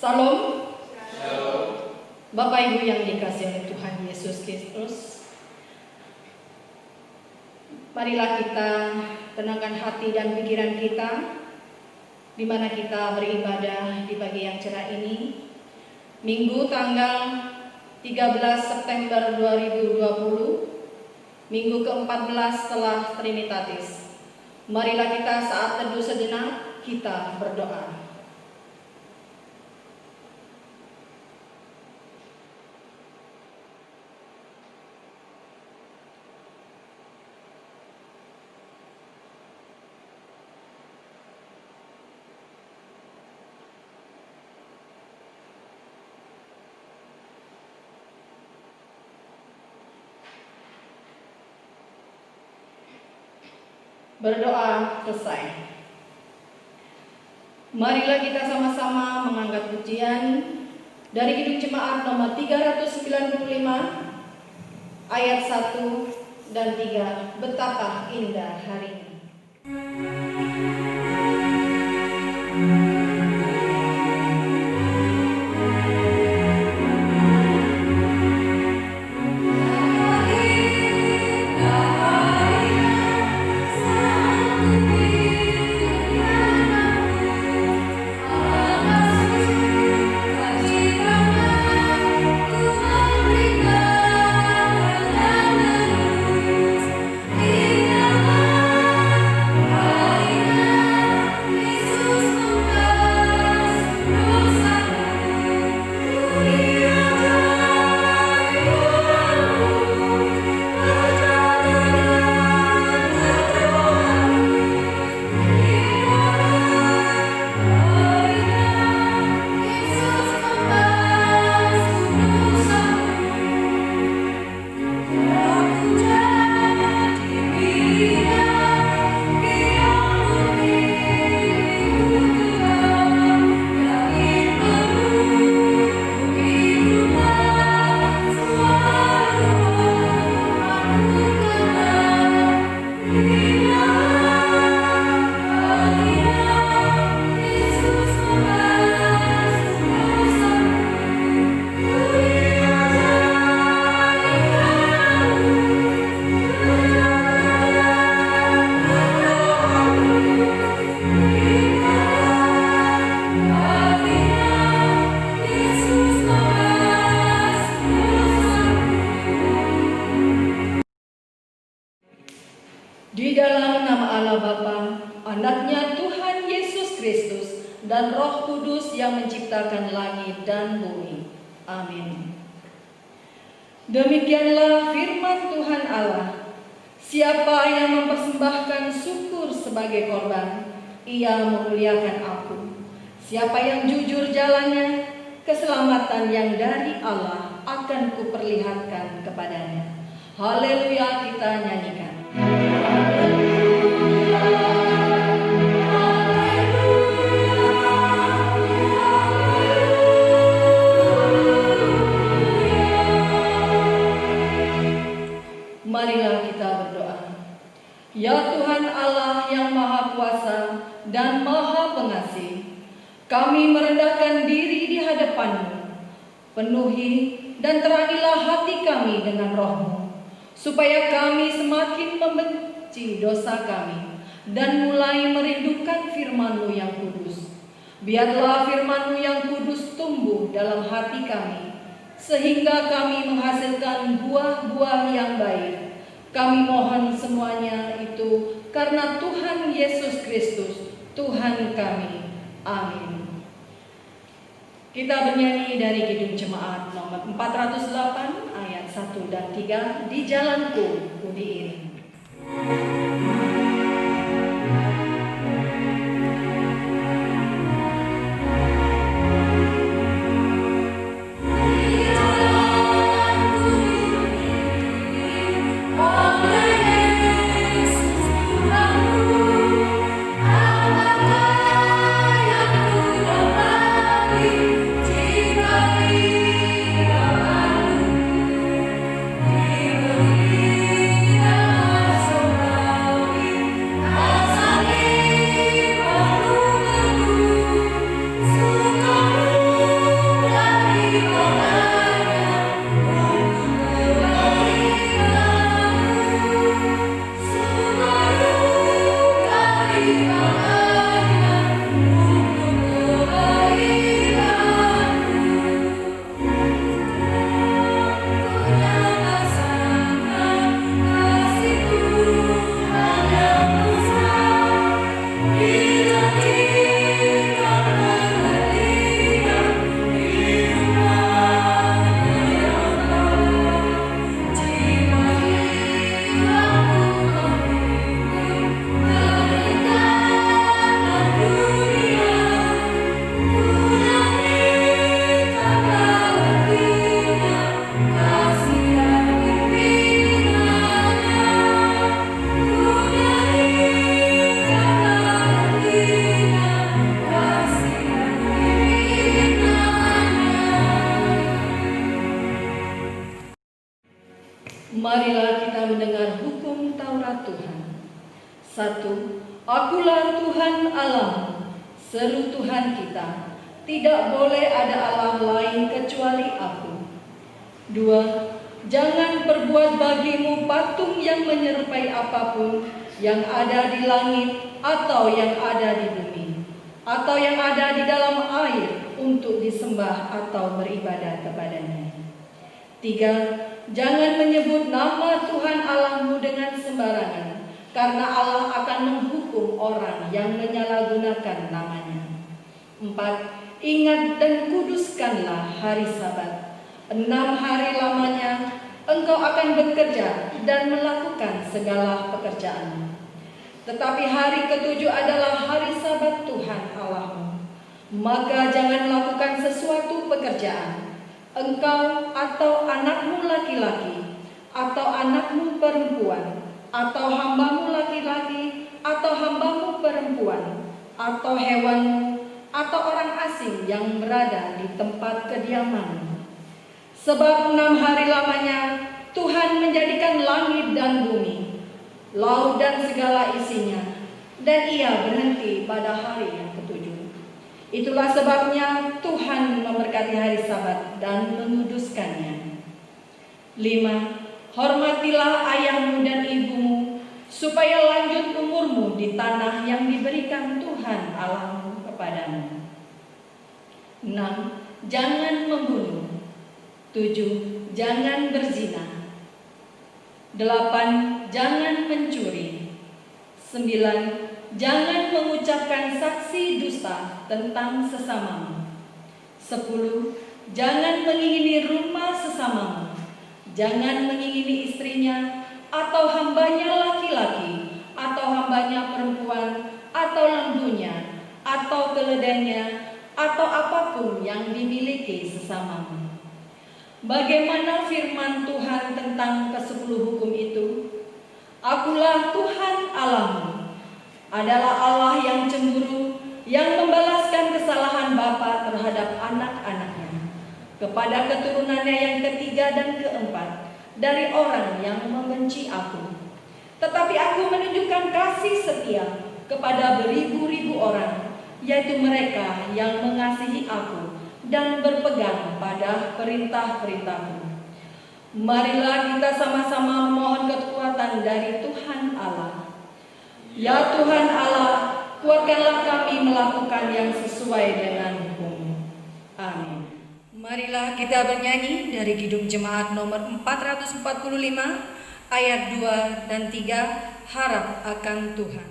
Salam. Shalom. Bapak Ibu yang dikasihi oleh Tuhan Yesus Kristus, marilah kita tenangkan hati dan pikiran kita di mana kita beribadah di pagi yang cerah ini, Minggu tanggal 13 September 2020, Minggu ke-14 setelah Trinitatis. Marilah kita saat teduh sejenak kita berdoa. Berdoa selesai. Marilah kita sama-sama mengangkat pujian dari Kidung Jemaat nomor 395 ayat 1 dan 3. Betapa indah hari ini. Di dalam nama Allah Bapa, Anaknya Tuhan Yesus Kristus, dan Roh Kudus yang menciptakan langit dan bumi. Amin. Demikianlah firman Tuhan Allah. Siapa yang mempersembahkan syukur sebagai korban, ia memuliakan aku. Siapa yang jujur jalannya, keselamatan yang dari Allah akan kuperlihatkan kepadanya. Haleluya, kita nyanyikan. Marilah kita berdoa. Ya Tuhan Allah yang Maha Kuasa dan Maha Pengasih, kami merendahkan diri di hadapan-Mu. Penuhi dan terangilah hati kami dengan Roh-Mu, supaya kami semakin membenci dosa kami dan mulai merindukan firman-Mu yang kudus. Biarlah firman-Mu yang kudus tumbuh dalam hati kami, sehingga kami menghasilkan buah-buah yang baik. Kami mohon semuanya itu karena Tuhan Yesus Kristus, Tuhan kami. Amin. Kita bernyanyi dari Kidung Jemaat nomor 408 ayat 1 dan 3. Di jalanku ku diiring. Jika Marilah kita mendengar hukum Taurat Tuhan. 1. Akulah Tuhan Allahmu, seru Tuhan kita. Tidak boleh ada Allah lain kecuali Aku. 2. Jangan berbuat bagimu patung yang menyerupai apapun yang ada di langit atau yang ada di bumi, atau yang ada di dalam air untuk disembah atau beribadah kepadanya. 3. Jangan menyebut nama Tuhan Allahmu dengan sembarangan, karena Allah akan menghukum orang yang menyalahgunakan namanya. 4. Ingat dan kuduskanlah hari Sabat. 6 hari lamanya engkau akan bekerja dan melakukan segala pekerjaan. Tetapi hari ke-7 adalah hari Sabat Tuhan Allahmu. Maka jangan melakukan sesuatu pekerjaan, engkau atau anakmu laki-laki, atau anakmu perempuan, atau hambamu laki-laki, atau hambamu perempuan, atau hewanmu, atau orang asing yang berada di tempat kediamanmu. Sebab 6 hari lamanya Tuhan menjadikan langit dan bumi, laut dan segala isinya, dan Ia berhenti pada hari yang ke-7. Itulah sebabnya Tuhan memberkati hari Sabat dan menguduskannya. 5. Hormatilah ayahmu dan ibumu, supaya lanjut umurmu di tanah yang diberikan Tuhan Allahmu kepadamu. 6. Jangan membunuh. 7. Jangan berzina. 8. Jangan mencuri. 9. Jangan mengucapkan saksi dusta tentang sesamamu. 10. Jangan mengingini rumah sesamamu. Jangan mengingini istrinya, atau hambanya laki-laki, atau hambanya perempuan, atau lembunya, atau keledainya, atau apapun yang dimiliki sesamamu. Bagaimana firman Tuhan tentang ke-10 hukum itu? Akulah Tuhan Allahmu, adalah Allah yang cemburu, yang membalaskan kesalahan bapa terhadap anak-anaknya, kepada keturunannya yang ketiga dan keempat, dari orang yang membenci Aku. Tetapi Aku menunjukkan kasih setia kepada beribu-ribu orang, yaitu mereka yang mengasihi Aku dan berpegang pada perintah-perintah-Ku. Marilah kita sama-sama memohon kekuatan dari Tuhan Allah. Ya Tuhan Allah, kuatkanlah kami melakukan yang sesuai dengan hukum. Amin. Marilah kita bernyanyi dari Kidung Jemaat nomor 445, ayat 2 dan 3, harap akan Tuhan.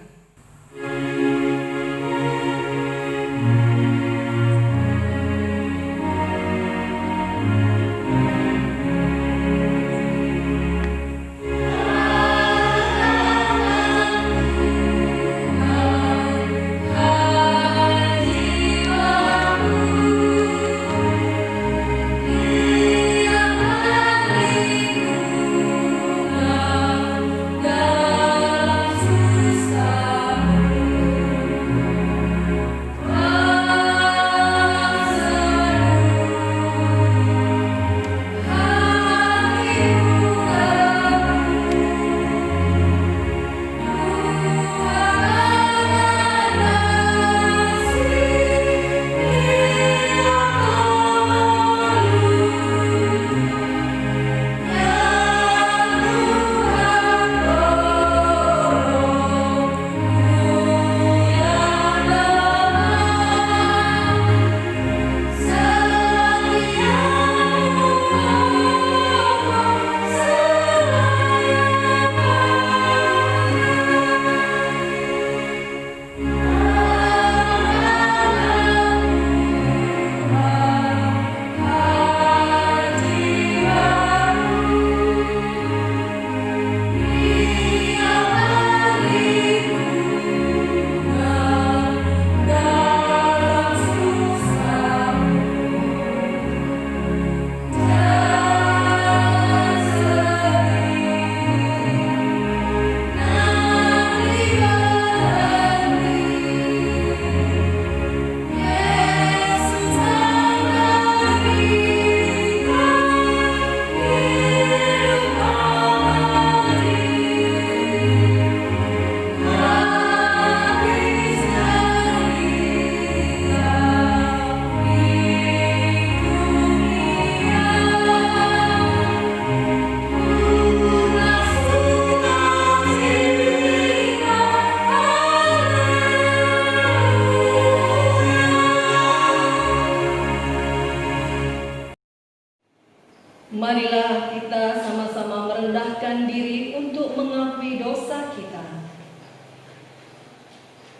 menyerahkan diri untuk mengakui dosa kita.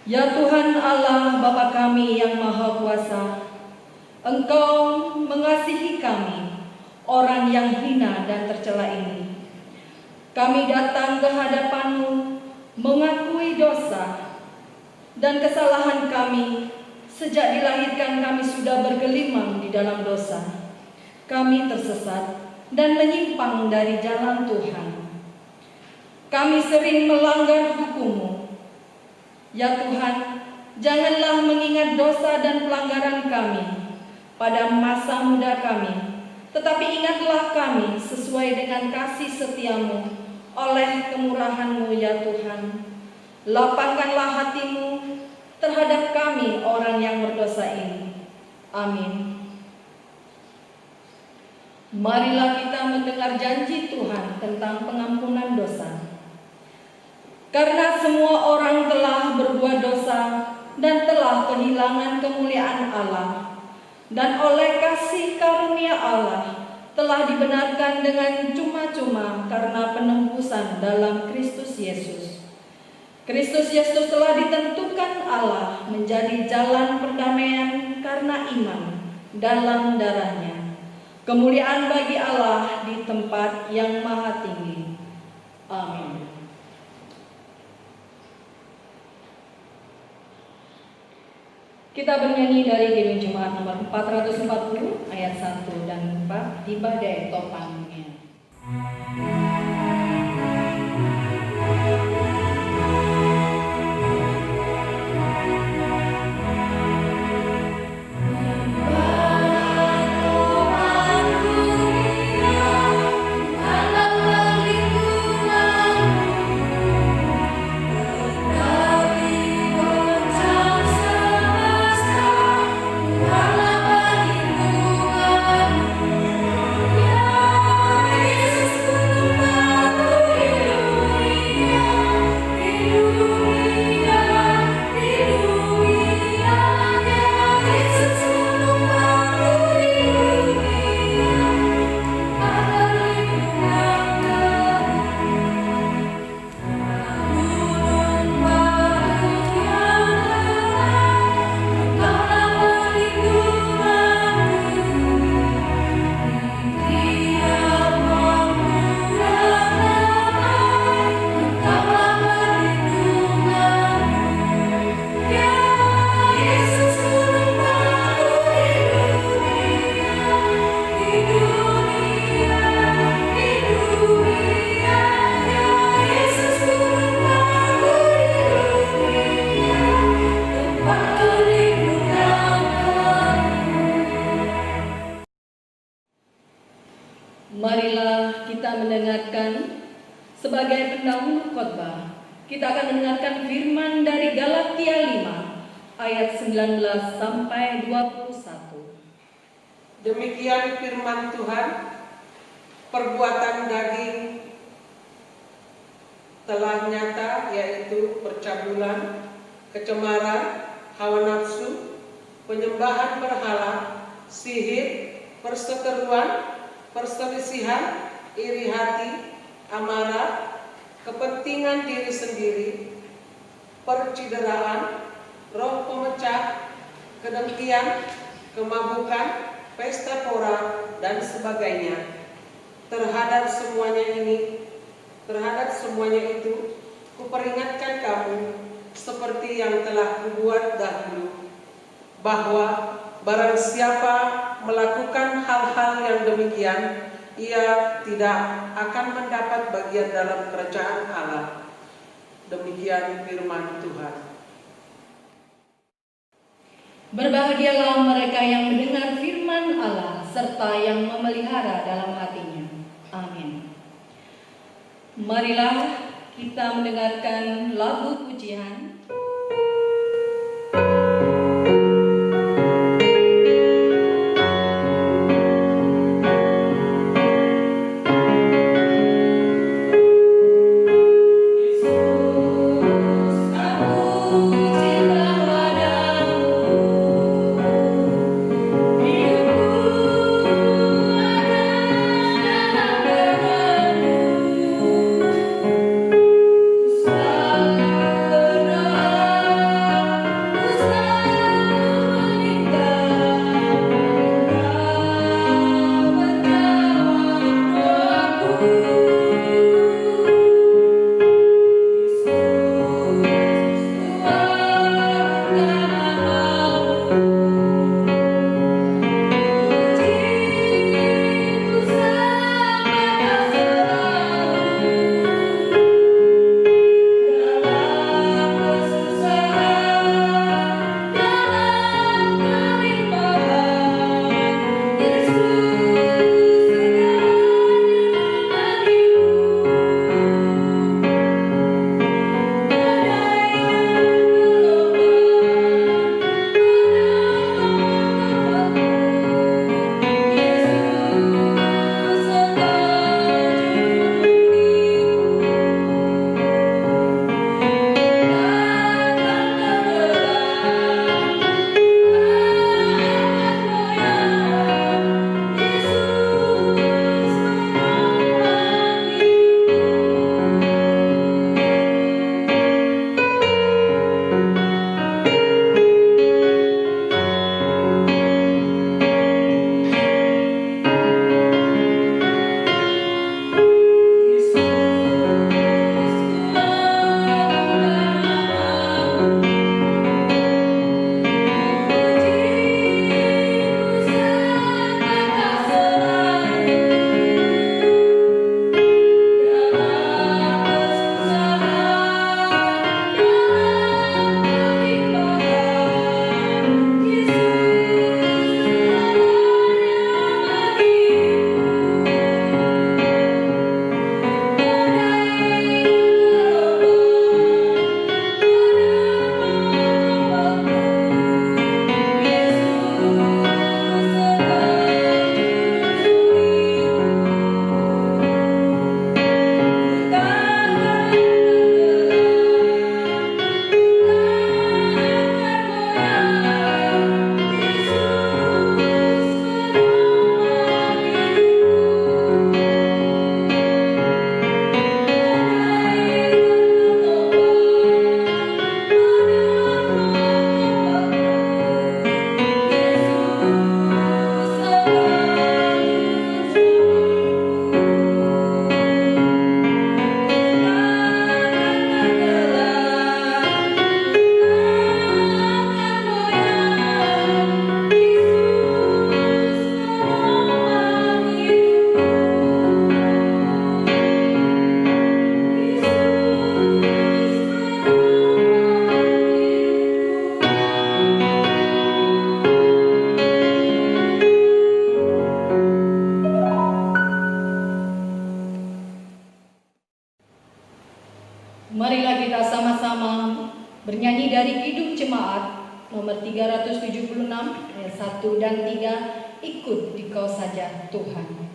Ya Tuhan Allah Bapa kami yang Maha Kuasa, Engkau mengasihi kami, orang yang hina dan tercela ini. Kami datang ke hadapan-Mu mengakui dosa dan kesalahan kami. Sejak dilahirkan kami sudah bergelimang di dalam dosa. Kami tersesat dan menyimpang dari jalan Tuhan. Kami sering melanggar hukum-Mu. Ya Tuhan, janganlah mengingat dosa dan pelanggaran kami pada masa muda kami, tetapi ingatlah kami sesuai dengan kasih setia-Mu oleh kemurahan-Mu ya Tuhan. Lapangkanlah hati-Mu terhadap kami orang yang berdosa ini. Amin. Marilah kita mendengar janji Tuhan tentang pengampunan dosa. Karena semua orang telah berbuat dosa dan telah kehilangan kemuliaan Allah, dan oleh kasih karunia Allah telah dibenarkan dengan cuma-cuma karena penebusan dalam Kristus Yesus. Kristus Yesus telah ditentukan Allah menjadi jalan perdamaian karena iman dalam darah-Nya. Kemuliaan bagi Allah di tempat yang maha tinggi. Amin. Kita bernyanyi dari Kidung Jemaat nomor 440 ayat 1 dan 4 di badai topangnya. Marilah kita mendengarkan sebagai pendahulu khotbah. Kita akan mendengarkan firman dari Galatia 5 ayat 19 sampai 21. Demikian firman Tuhan, perbuatan daging telah nyata, yaitu percabulan, kecemaran, hawa nafsu, penyembahan berhala, sihir, perseteruan, perselisihan, iri hati, amarah, kepentingan diri sendiri, percideraan, roh pemecah, kedengkian, kemabukan, pesta pora, dan sebagainya. Terhadap semuanya itu, kuperingatkan kamu seperti yang telah kubuat dahulu, bahwa barang siapa melakukan hal-hal yang demikian, ia tidak akan mendapat bagian dalam kerajaan Allah. Demikian firman Tuhan. Berbahagialah mereka yang mendengar firman Allah serta yang memelihara dalam hatinya. Amin. Marilah kita mendengarkan lagu pujian. Ku Marilah kita sama-sama bernyanyi dari Kidung Jemaat nomor 376 ayat 1 dan 3, ikut Dikau saja Tuhan.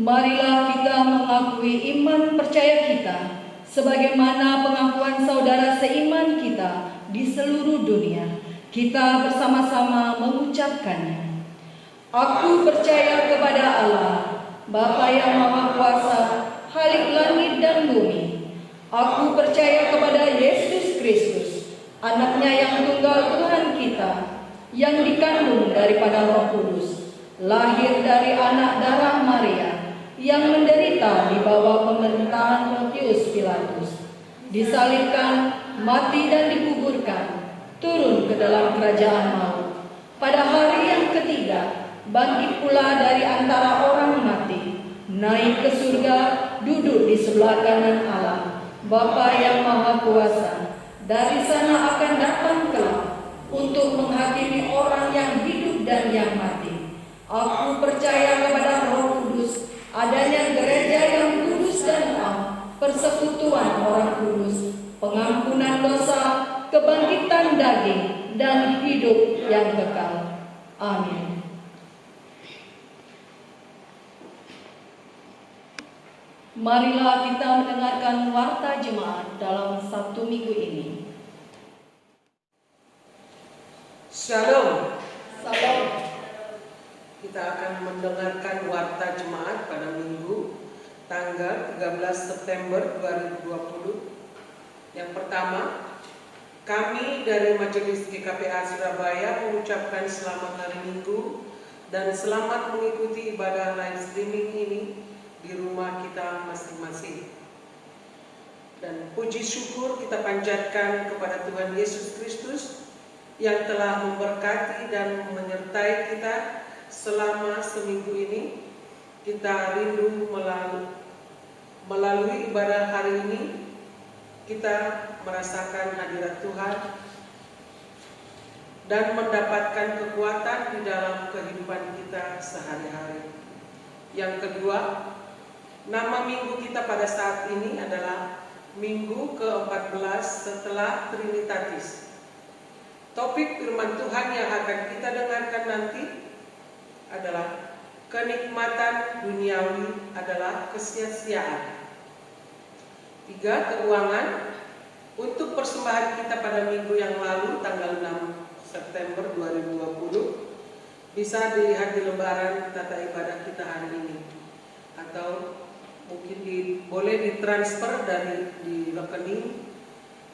Marilah kita mengakui iman percaya kita sebagaimana pengakuan saudara seiman kita di seluruh dunia. Kita bersama-sama mengucapkannya. Aku percaya kepada Allah, Bapa yang Maha Kuasa, Khalik langit dan bumi. Aku percaya kepada Yesus Kristus, Anaknya yang tunggal Tuhan kita, yang dikandung daripada Roh Kudus, lahir dari anak darah Maria, yang menderita di bawah pemerintahan Pontius Pilatus, disalibkan, mati dan dikuburkan, turun ke dalam kerajaan maut. Pada hari yang ketiga, bangkit pula dari antara orang mati, naik ke surga, duduk di sebelah kanan Allah, Bapa yang Maha Kuasa. Dari sana akan datang kelak untuk menghakimi orang yang hidup dan yang mati. Aku percaya kepada Roh Kudus, adanya gereja yang kudus dan am, persekutuan orang kudus, pengampunan dosa, kebangkitan daging, dan hidup yang kekal. Amin. Marilah kita mendengarkan warta jemaat dalam Sabtu Minggu ini. Shalom. Salam. Kita akan mendengarkan warta jemaat pada Minggu tanggal 13 September 2020. Yang pertama, kami dari Majelis GKPA Surabaya mengucapkan selamat hari Minggu dan selamat mengikuti ibadah live streaming ini di rumah kita masing-masing. Dan puji syukur kita panjatkan kepada Tuhan Yesus Kristus yang telah memberkati dan menyertai kita selama seminggu ini. Kita rindu melalui ibadah hari ini kita merasakan hadirat Tuhan dan mendapatkan kekuatan di dalam kehidupan kita sehari-hari. Yang kedua, nama minggu kita pada saat ini adalah Minggu ke-14 setelah Trinitatis. Topik firman Tuhan yang akan kita dengarkan nanti adalah kenikmatan duniawi adalah kesia-siaan. 3, keuangan. Untuk persembahan kita pada minggu yang lalu tanggal 6 September 2020 bisa dilihat di lembaran tata ibadah kita hari ini, atau mungkin boleh ditransfer dari di rekening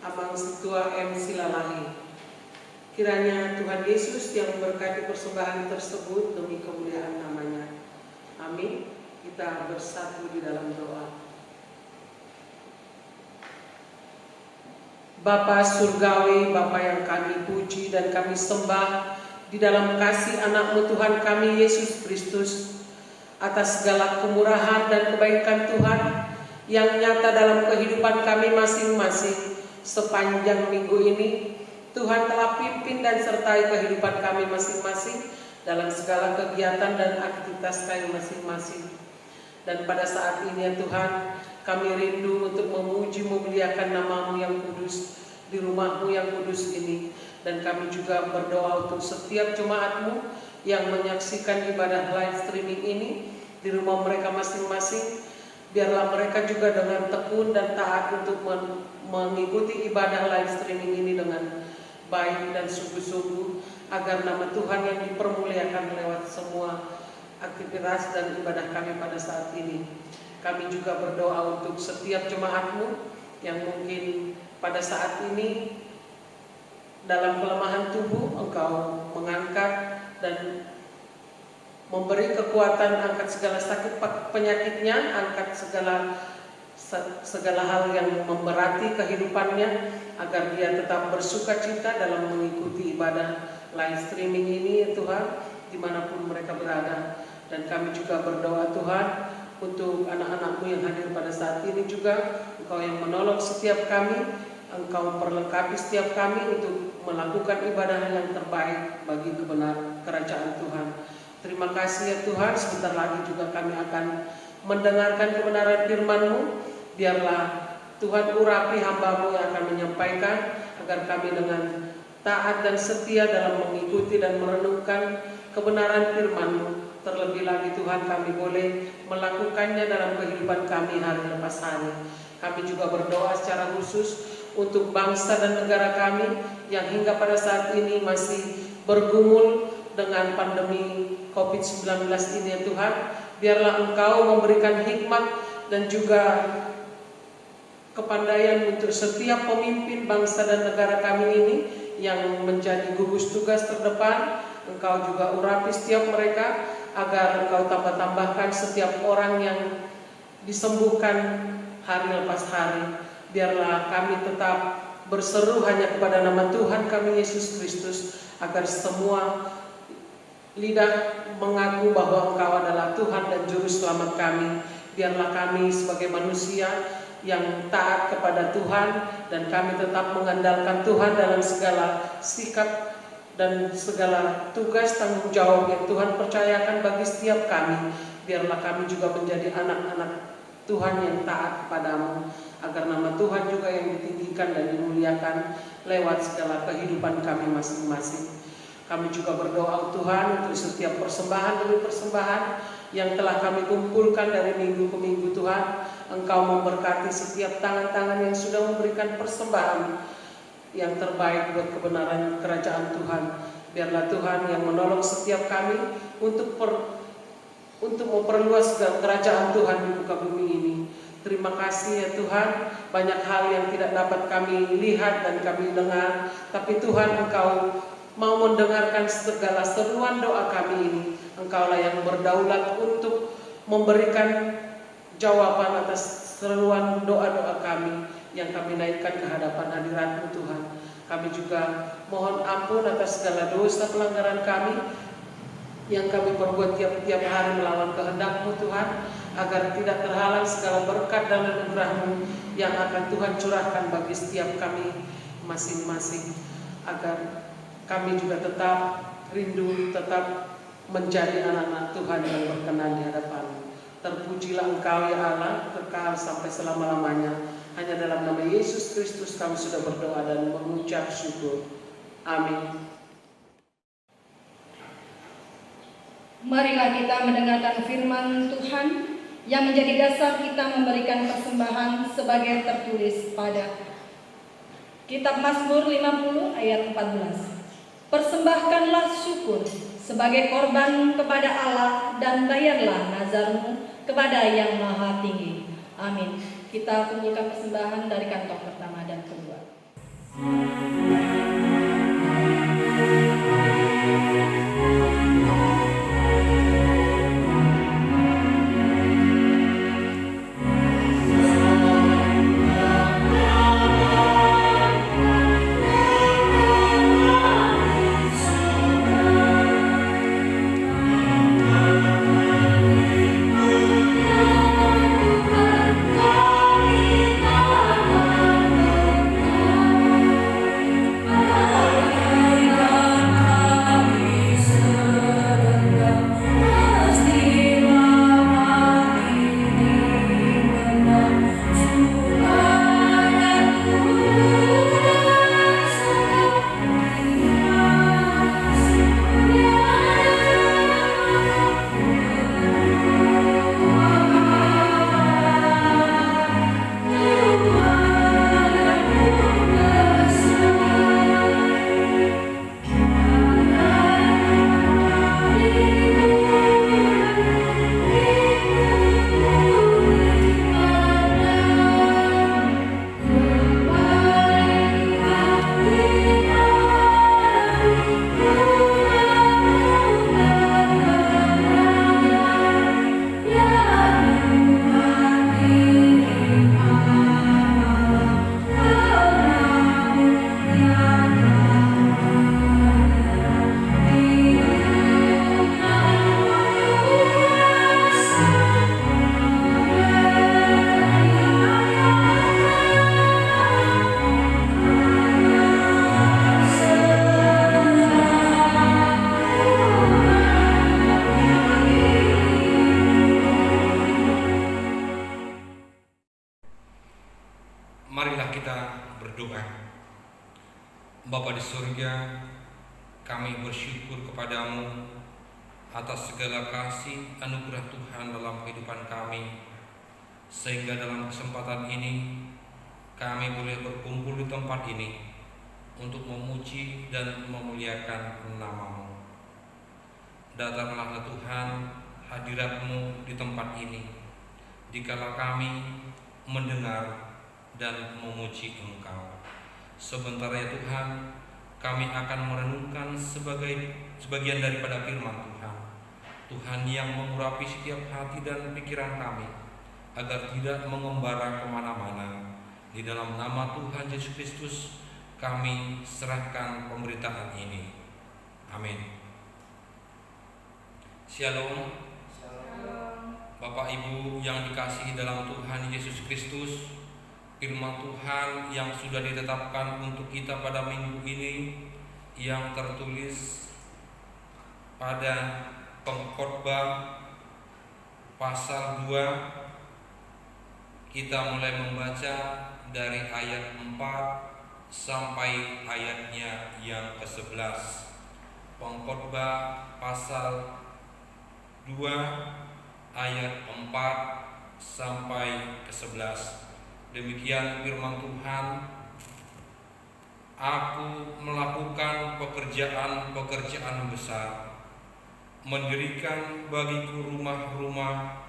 Amang Situa M. Silalahi. Kiranya Tuhan Yesus yang memberkati persembahan tersebut demi kemuliaan namanya. Amin. Kita bersatu di dalam doa. Bapa Surgawi, Bapa yang kami puji dan kami sembah, di dalam kasih anak-Mu Tuhan kami Yesus Kristus, atas segala kemurahan dan kebaikan Tuhan yang nyata dalam kehidupan kami masing-masing sepanjang minggu ini. Tuhan telah pimpin dan sertai kehidupan kami masing-masing dalam segala kegiatan dan aktivitas kami masing-masing. Dan pada saat ini ya Tuhan, kami rindu untuk memuji memuliakan nama-Mu yang kudus di rumah-Mu yang kudus ini. Dan kami juga berdoa untuk setiap jemaat-Mu yang menyaksikan ibadah live streaming ini di rumah mereka masing-masing. Biarlah mereka juga dengan tekun dan taat untuk mengikuti ibadah live streaming ini dengan baik dan sungguh-sungguh, agar nama Tuhan yang dipermuliakan lewat semua aktivitas dan ibadah kami pada saat ini. Kami juga berdoa untuk setiap jemaat-Mu yang mungkin pada saat ini dalam kelemahan tubuh, Engkau mengangkat dan memberi kekuatan, angkat segala sakit penyakitnya, angkat segala hal yang memberati kehidupannya, agar dia tetap bersuka cita dalam mengikuti ibadah live streaming ini ya Tuhan, dimanapun mereka berada. Dan kami juga berdoa Tuhan untuk anak-anak-Mu yang hadir pada saat ini juga, Engkau yang menolong setiap kami, Engkau memperlengkapi setiap kami untuk melakukan ibadah yang terbaik bagi kebenaran kerajaan Tuhan. Terima kasih ya Tuhan, sebentar lagi juga kami akan mendengarkan kebenaran firman-Mu. Biarlah Tuhan urapi hamba-Mu yang akan menyampaikan, agar kami dengan taat dan setia dalam mengikuti dan merenungkan kebenaran firman-Mu. Terlebih lagi Tuhan, kami boleh melakukannya dalam kehidupan kami hari lepas hari. Kami juga berdoa secara khusus untuk bangsa dan negara kami yang hingga pada saat ini masih bergumul dengan pandemi COVID-19 ini ya Tuhan. Biarlah Engkau memberikan hikmat dan juga kepandaian untuk setiap pemimpin bangsa dan negara kami ini yang menjadi gugus tugas terdepan. Engkau juga urapi setiap mereka, agar Engkau tambah-tambahkan setiap orang yang disembuhkan hari lepas hari. Biarlah kami tetap berseru hanya kepada nama Tuhan kami Yesus Kristus, agar semua lidah mengaku bahwa Engkau adalah Tuhan dan Juru Selamat kami. Biarlah kami sebagai manusia yang taat kepada Tuhan, dan kami tetap mengandalkan Tuhan dalam segala sikap dan segala tugas tanggung jawab yang Tuhan percayakan bagi setiap kami. Biarlah kami juga menjadi anak-anak Tuhan yang taat kepada-Mu, agar nama Tuhan juga yang ditinggikan dan dimuliakan lewat segala kehidupan kami masing-masing. Kami juga berdoa Tuhan untuk setiap persembahan demi persembahan yang telah kami kumpulkan dari minggu ke minggu Tuhan. Engkau memberkati setiap tangan-tangan yang sudah memberikan persembahan yang terbaik buat kebenaran kerajaan Tuhan. Biarlah Tuhan yang menolong setiap kami untuk memperluas kerajaan Tuhan di muka bumi ini. Terima kasih ya Tuhan, banyak hal yang tidak dapat kami lihat dan kami dengar, tapi Tuhan Engkau mau mendengarkan segala seruan doa kami ini. Engkaulah yang berdaulat untuk memberikan jawaban atas seruan doa-doa kami yang kami naikkan ke hadapan hadirat-Mu Tuhan. Kami juga mohon ampun atas segala dosa pelanggaran kami yang kami perbuat tiap-tiap hari melawan kehendak-Mu Tuhan, agar tidak terhalang segala berkat dan anugerah-Mu yang akan Tuhan curahkan bagi setiap kami masing-masing, agar kami juga tetap rindu, tetap menjadi anak-anak Tuhan yang berkenan di hadapan-Mu. Terpujilah Engkau ya Allah, kekal sampai selama-lamanya. Hanya dalam nama Yesus Kristus kami sudah berdoa dan mengucap syukur. Amin. Marilah kita mendengarkan firman Tuhan yang menjadi dasar kita memberikan persembahan sebagai tertulis pada Kitab Mazmur 50 ayat 14. Persembahkanlah syukur sebagai korban kepada Allah dan bayarlah nazarmu kepada Yang Maha Tinggi. Amin. Kita kumpulkan persembahan dari kantong pertama dan kedua. surga, kami bersyukur kepadamu atas segala kasih anugerah Tuhan dalam kehidupan kami, sehingga dalam kesempatan ini kami boleh berkumpul di tempat ini untuk memuji dan memuliakan nama-Mu. Datanglah Tuhan, hadirat-Mu di tempat ini, dikala kami mendengar dan memuji Engkau. Sebentar ya Tuhan, kami akan merenungkan sebagian daripada firman Tuhan. Tuhan yang mengurapi setiap hati dan pikiran kami, agar tidak mengembara kemana-mana. Di dalam nama Tuhan Yesus Kristus kami serahkan pemberitaan ini. Amin. Shalom. Bapak Ibu yang dikasihi dalam Tuhan Yesus Kristus, firman Tuhan yang sudah ditetapkan untuk kita pada minggu ini yang tertulis pada Pengkhotbah pasal 2. Kita mulai membaca dari ayat 4 sampai ayatnya yang ke-11. Pengkhotbah pasal 2 ayat 4 sampai ke-11. Demikian firman Tuhan. Aku melakukan pekerjaan-pekerjaan besar, mendirikan bagiku rumah-rumah,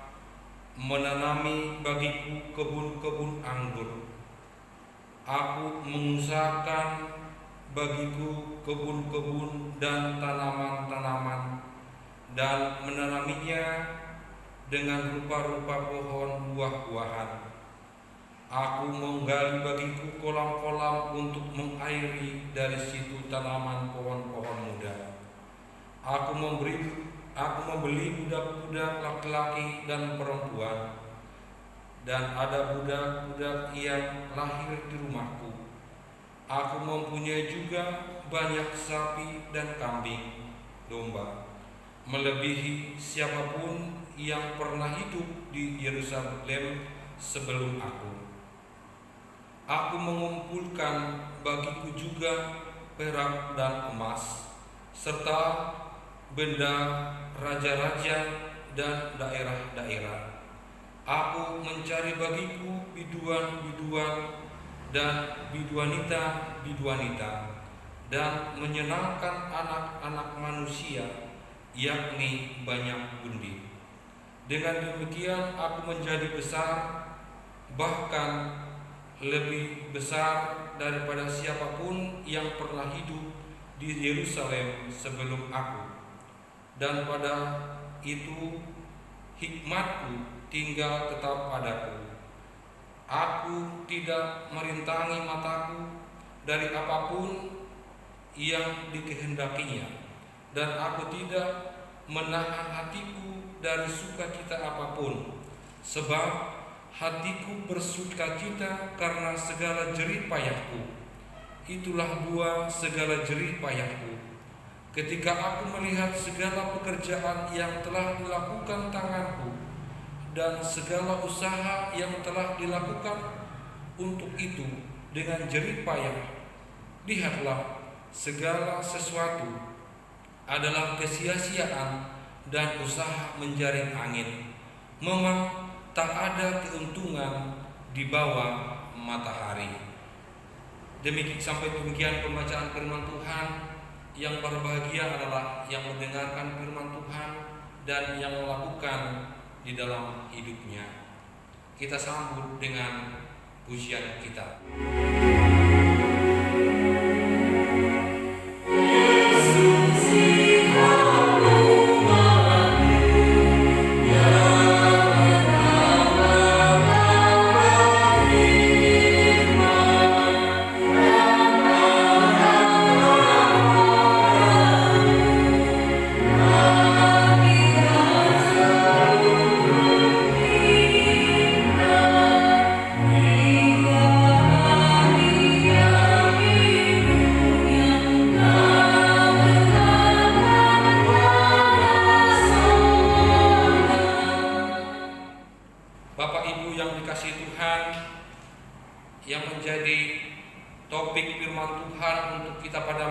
menanami bagiku kebun-kebun anggur. Aku mengusahakan bagiku kebun-kebun dan tanaman-tanaman, dan menanaminya dengan rupa-rupa pohon buah-buahan. Aku menggali bagiku kolam-kolam untuk mengairi dari situ tanaman pohon-pohon muda. Aku membeli budak-budak laki-laki dan perempuan, dan ada budak-budak yang lahir di rumahku. Aku mempunyai juga banyak sapi dan kambing, domba, melebihi siapapun yang pernah hidup di Yerusalem sebelum aku. Aku mengumpulkan bagiku juga perak dan emas, serta benda raja-raja dan daerah-daerah. Aku mencari bagiku biduan-biduan dan biduanita-biduanita, dan menyenangkan anak-anak manusia, yakni banyak bundi. Dengan demikian aku menjadi besar, bahkan lebih besar daripada siapapun yang pernah hidup di Yerusalem sebelum aku. Dan pada itu hikmatku tinggal tetap padaku. Aku tidak merintangi mataku dari apapun yang dikehendakinya, dan aku tidak menahan hatiku dari sukacita apapun, sebab hatiku bersukacita karena segala jerih payahku. Itulah buah segala jerih payahku. Ketika aku melihat segala pekerjaan yang telah dilakukan tanganku, dan segala usaha yang telah dilakukan untuk itu dengan jerih payah, lihatlah, segala sesuatu adalah kesia-siaan dan usaha menjaring angin. Memang tak ada keuntungan di bawah matahari. Sampai demikian pembacaan firman Tuhan. Yang berbahagia adalah yang mendengarkan firman Tuhan dan yang melakukan di dalam hidupnya. Kita sambut dengan pujian kita. Amin.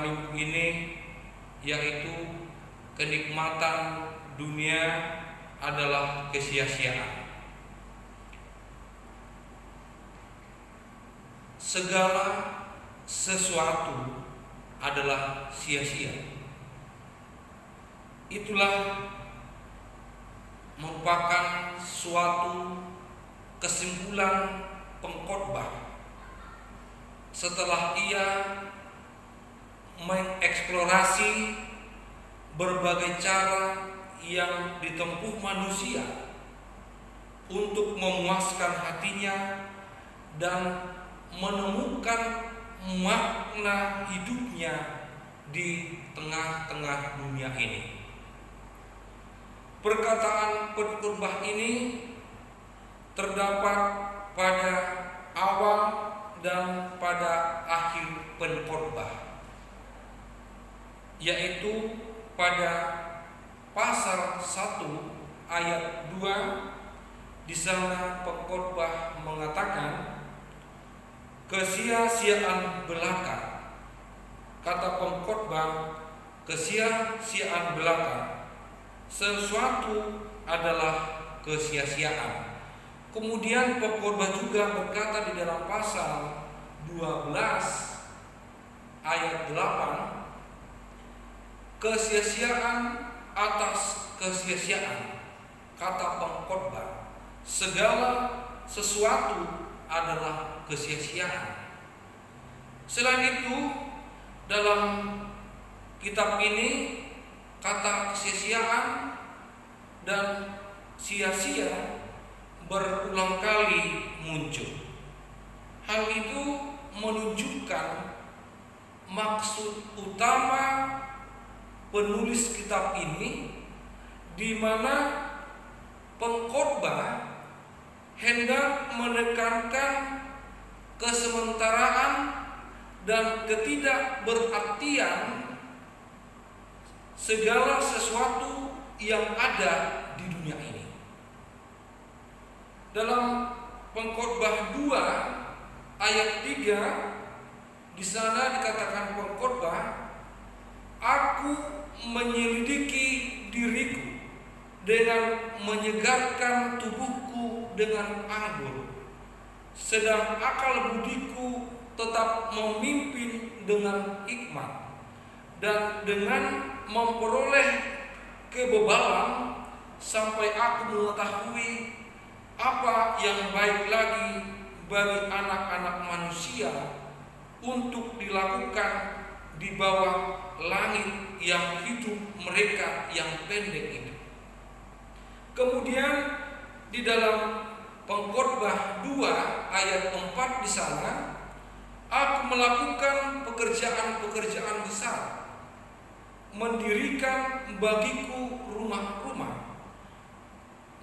minggu ini, yaitu kenikmatan dunia adalah kesia-siaan. Segala sesuatu adalah sia-sia. Itulah merupakan suatu kesimpulan pengkhotbah setelah ia mengeksplorasi berbagai cara yang ditempuh manusia untuk memuaskan hatinya dan menemukan makna hidupnya di tengah-tengah dunia ini. Perkataan pengkhotbah ini terdapat pada awal dan pada akhir pengkhotbah, yaitu pada pasal 1 ayat 2. Di sana pengkhotbah mengatakan kesia-siaan belaka. Kata pengkhotbah, kesia-siaan belaka, sesuatu adalah kesia-siaan. Kemudian pengkhotbah juga berkata di dalam pasal 12 ayat 8, kesia-siaan atas kesia-siaan. Kata pengkhotbah, segala sesuatu adalah kesia-siaan. Selain itu, dalam kitab ini kata kesia-siaan dan sia-sia berulang kali muncul. Hal itu menunjukkan maksud utama penulis kitab ini, di mana pengkhotbah hendak menekankan kesementaraan dan ketidakberartian segala sesuatu yang ada di dunia ini. Dalam pengkhotbah 2 ayat 3, di sana dikatakan pengkhotbah, aku menyelidiki diriku dengan menyegarkan tubuhku dengan anggur, sedang akal budiku tetap memimpin dengan hikmat, dan dengan memperoleh kebebalan sampai aku mengetahui apa yang baik lagi bagi anak-anak manusia untuk dilakukan di bawah langit yang hidup mereka yang pendek ini. Kemudian di dalam pengkhotbah 2 ayat 4 di sana, aku melakukan pekerjaan-pekerjaan besar, mendirikan bagiku rumah-rumah,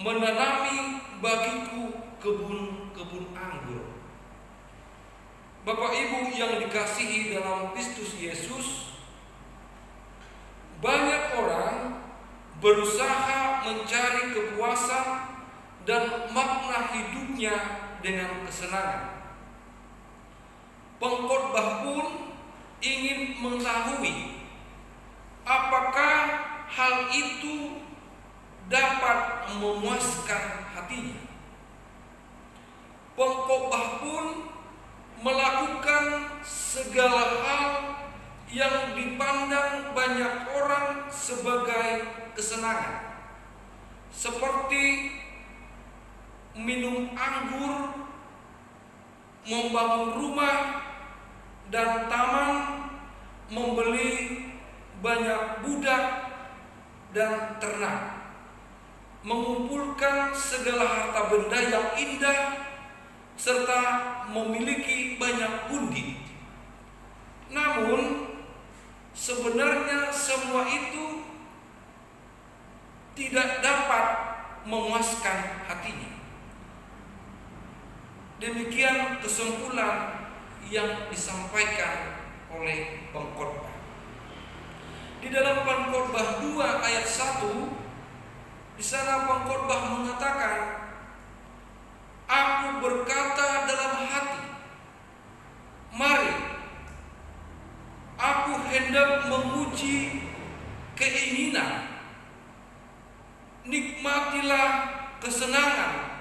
menanami bagiku kebun-kebun anggur. Bapak Ibu yang dikasihi dalam Kristus Yesus, banyak orang berusaha mencari kepuasan dan makna hidupnya dengan kesenangan. Pengkhotbah pun ingin mengetahui apakah hal itu dapat memuaskan hatinya. Pengkhotbah pun melakukan segala hal yang dipandang banyak orang sebagai kesenangan, seperti minum anggur, membangun rumah dan taman, membeli banyak budak dan ternak, mengumpulkan segala harta benda yang indah, serta memiliki banyak pundi. Namun sebenarnya semua itu tidak dapat memuaskan hatinya. Demikian kesimpulan yang disampaikan oleh pengkhotbah. Di dalam pengkhotbah 2 ayat 1, di sana pengkhotbah mengatakan, aku berkata dalam hati, mari, aku hendak hendak menguji keinginan. Nikmatilah kesenangan,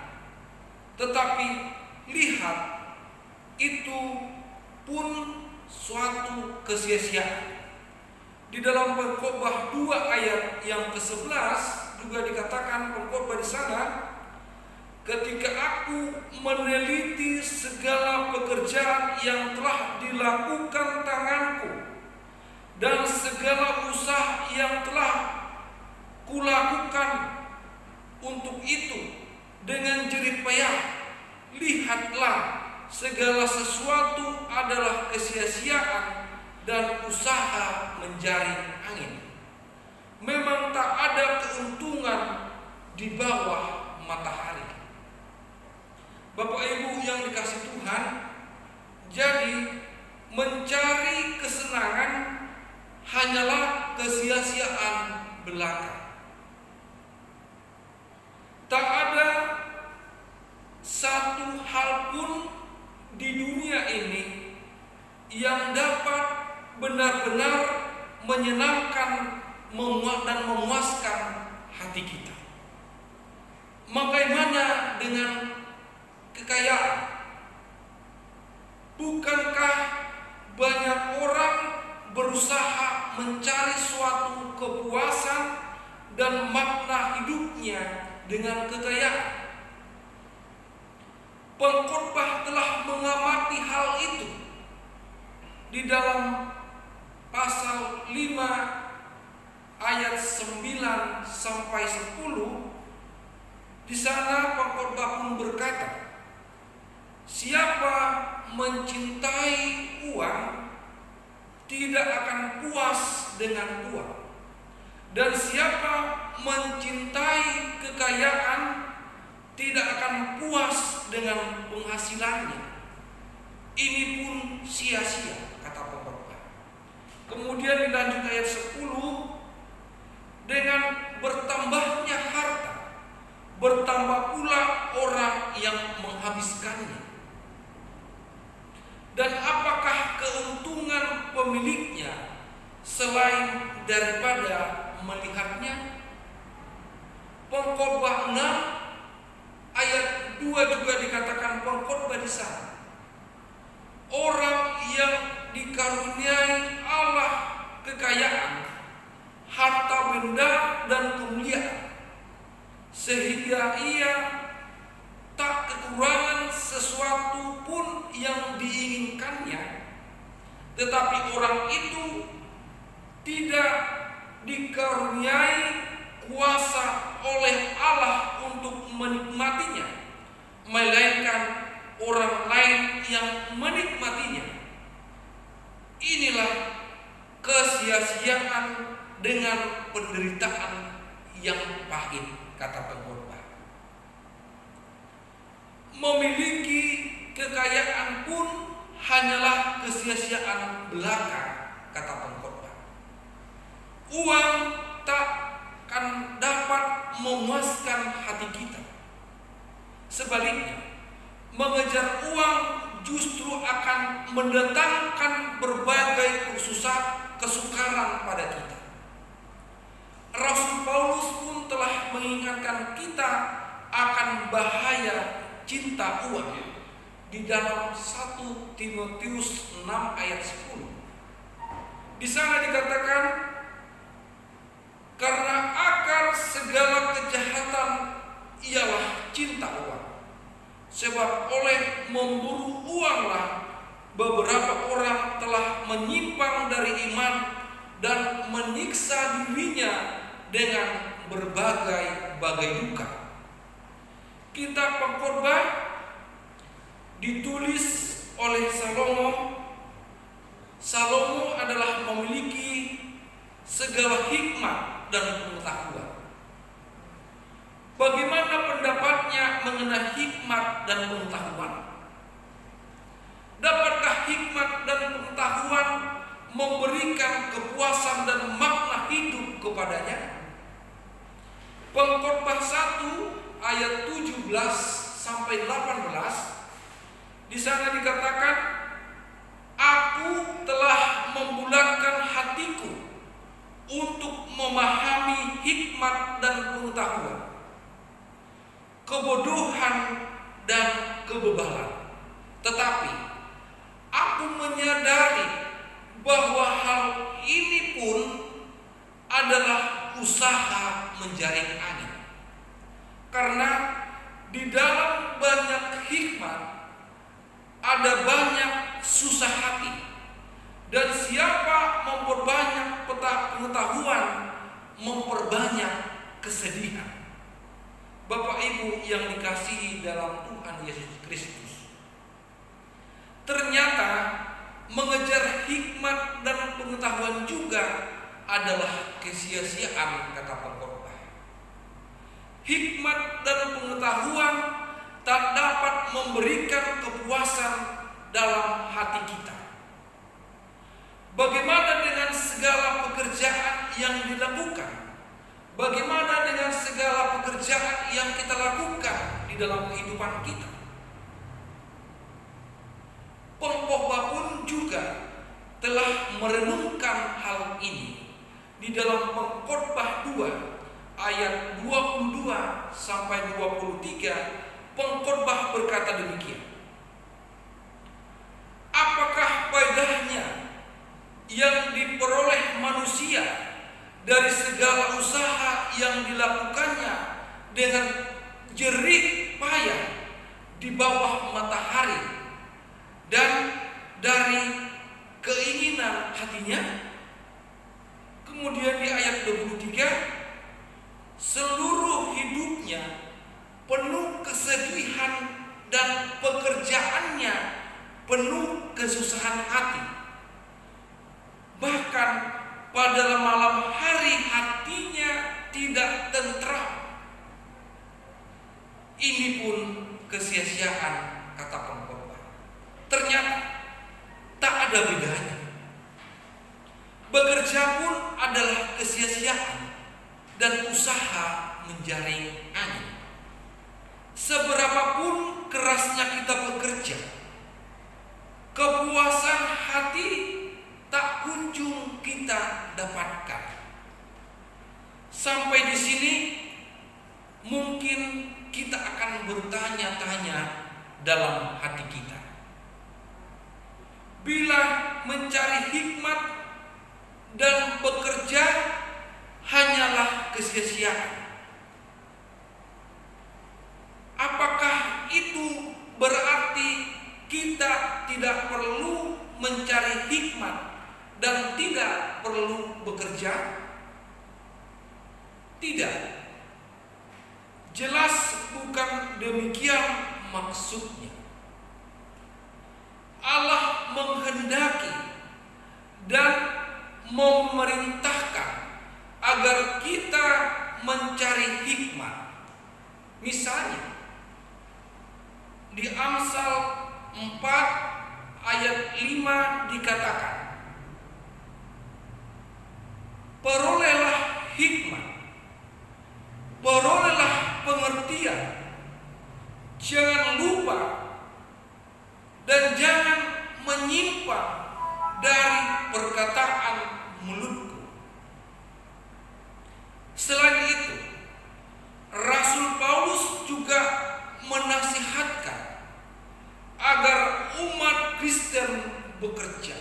tetapi lihat itu pun suatu kesia-siaan. Di dalam Pengkhotbah 2 ayat yang ke-11 juga dikatakan pengkhotbah di sana, ketika aku meneliti segala pekerjaan yang telah dilakukan tanganku dan segala usaha yang telah kulakukan untuk itu dengan jerih payah, lihatlah segala sesuatu adalah kesia-siaan dan usaha menjaring angin. Memang tak ada keuntungan di bawah matahari. Bapak Ibu yang dikasihi Tuhan, jadi mencari kesenangan hanyalah kesia-siaan belaka. Tak ada satu hal pun di dunia ini yang dapat benar-benar menyenangkan dan memuaskan hati kita. Bagaimana dengan kekayaan? Bukankah banyak orang berusaha mencari suatu kepuasan dan makna hidupnya dengan kekayaan? Pengkhotbah telah mengamati hal itu di dalam pasal 5 ayat 9 sampai 10. Di sana pengkhotbah pun berkata, siapa mencintai uang tidak akan puas dengan uang, dan siapa mencintai kekayaan tidak akan puas dengan penghasilannya. Ini pun sia-sia, kata pengkhotbah. Kemudian dilanjut ayat 10, dengan bertambahnya harta bertambah pula orang yang menghabiskannya. Dan apakah keuntungan pemiliknya selain daripada melihatnya? Pengkhotbah 6 ayat 2 juga dikatakan pengkhotbah di sana, orang yang dikaruniai Allah kekayaan, harta benda dan kemuliaan, sehingga ia tak kekurangan sesuatu pun yang diinginkannya, tetapi orang itu tidak dikaruniai kuasa oleh Allah untuk menikmatinya, melainkan orang lain yang menikmatinya. Inilah kesia-siaan dengan penderitaan yang pahit, kata pengkhotbah. Memiliki kekayaan pun hanyalah kesia-siaan belaka, kata pengkhotbah. Uang tak akan dapat memuaskan hati kita. Sebaliknya, mengejar uang justru akan mendatangkan berbagai kesukaran pada kita. Rasul Paulus pun telah mengingatkan kita akan bahaya cinta uang di dalam 1 Timotius 6 ayat 10. Di sana dikatakan, karena akar segala kejahatan ialah cinta uang. Sebab oleh memburu uanglah beberapa orang telah menyimpang dari iman dan menyiksa dirinya dengan berbagai duka. Kitab Pengkhotbah ditulis oleh Salomo. Salomo adalah memiliki segala hikmat dan pengetahuan. Bagaimana pendapatnya mengenai hikmat dan pengetahuan? Dapatkah hikmat dan pengetahuan memberikan kepuasan dan makna hidup kepadanya? Pengkhotbah 1 ayat 17 sampai 18 di sana dikatakan, Aku telah membulatkan hatiku untuk memahami hikmat dan pengetahuan, kebodohan dan kebebalan. Tetapi aku menyadari bahwa hal ini pun adalah usaha menjaring angin. Karena di dalam banyak hikmat ada banyak susah hati, dan siapa memperbanyak pengetahuan memperbanyak kesedihan. Bapak Ibu yang dikasihi dalam Tuhan Yesus Kristus, ternyata mengejar hikmat dan pengetahuan juga adalah kesia-siaan, kata pengkhotbah. Hikmat dan pengetahuan tak dapat memberikan kepuasan dalam hati kita. Bagaimana dengan segala pekerjaan yang dilakukan? Bagaimana dengan segala pekerjaan yang kita lakukan di dalam kehidupan kita? Pengkhotbah pun juga telah merenungkan hal ini di dalam Pengkhotbah 2 ayat 22 sampai 23. Pengkhotbah berkata demikian: apakah faedahnya yang diperoleh manusia dari segala usaha yang dilakukannya dengan jerih payah di bawah matahari dan dari keinginan hatinya? Kemudian di ayat 23, seluruh hidupnya penuh kesedihan dan pekerjaannya penuh kesusahan hati. Bahkan pada malam hari hatinya tidak tentram. Ini pun kesia-siaan, kata pengkhotbah. Ternyata tak ada bedanya. Bekerja pun adalah kesia-siaan dan usaha menjaring angin. Seberapapun kerasnya kita bekerja, kepuasan hati tak kunjung kita dapatkan. Sampai di sini mungkin kita akan bertanya-tanya dalam hati kita. Bila mencari hikmat dan bekerja hanyalah kesia-siaan, apakah itu berarti kita tidak perlu mencari hikmat dan tidak perlu bekerja? Tidak. Jelas bukan demikian maksudnya. Allah menghendaki dan memerintahkan agar kita mencari hikmat. Misalnya di Amsal 4 ayat 5 dikatakan, perolehlah hikmat, perolehlah pengertian, jangan lupa dan jangan menyimpang dari perkataan mulutku. Selain itu, Rasul Paulus juga menasihatkan agar umat Kristen bekerja.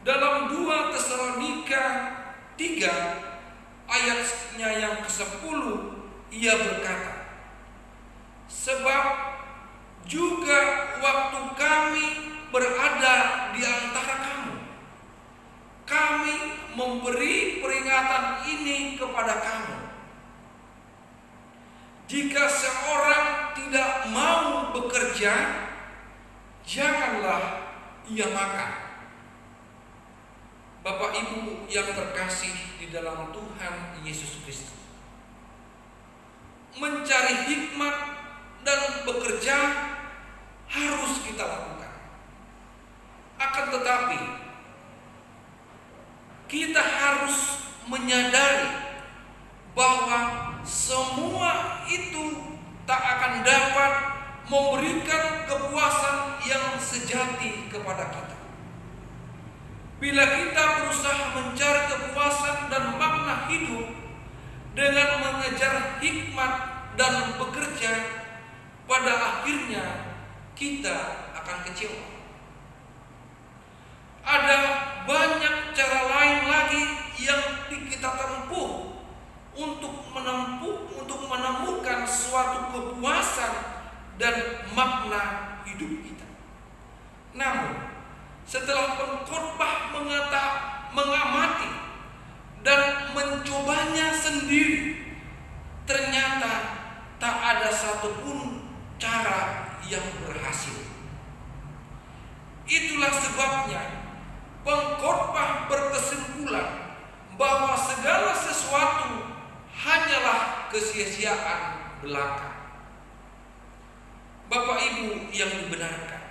Dalam 2 Tesalonika 3 ayatnya yang ke-10, ia berkata, sebab juga waktu kami berada di antara kamu, kami memberi peringatan ini kepada kamu. Jika seorang tidak mau bekerja, janganlah ia makan. Bapak Ibu yang terkasih di dalam Tuhan Yesus Kristus, mencari hikmat dan bekerja harus kita lakukan. Akan tetapi kita harus menyadari bahwa semua itu tak akan dapat memberikan kepuasan yang sejati kepada kita. Bila kita berusaha mencari kepuasan dan makna hidup dengan mengejar hikmat dan bekerja, pada akhirnya kita akan kecewa. Ada banyak cara lain lagi yang kita tempuh untuk menemukan suatu kepuasan dan makna hidup kita. Namun, setelah pengkhotbah mengamati dan mencobanya sendiri, ternyata tak ada satupun cara yang berhasil. Itulah sebabnya pengkhotbah berkesimpulan bahwa segala sesuatu hanyalah kesia-siaan belaka. Bapak Ibu yang dibenarkan,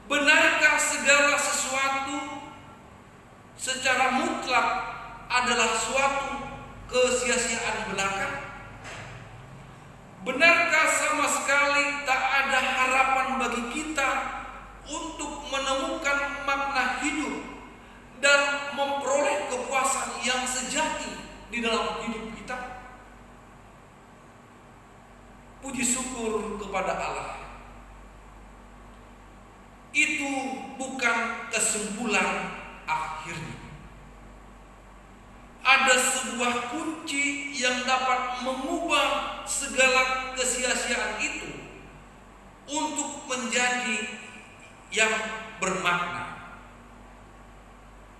benarkah segala sesuatu secara mutlak adalah suatu kesia-siaan belaka? Benarkah sama sekali tak ada harapan bagi kita untuk menemukan makna hidup dan memperoleh kepuasan yang sejati di dalam hidup kita? Puji syukur kepada Allah, itu bukan kesimpulan akhirnya. Ada sebuah kunci yang dapat mengubah segala kesia-siaan itu untuk menjadi yang bermakna.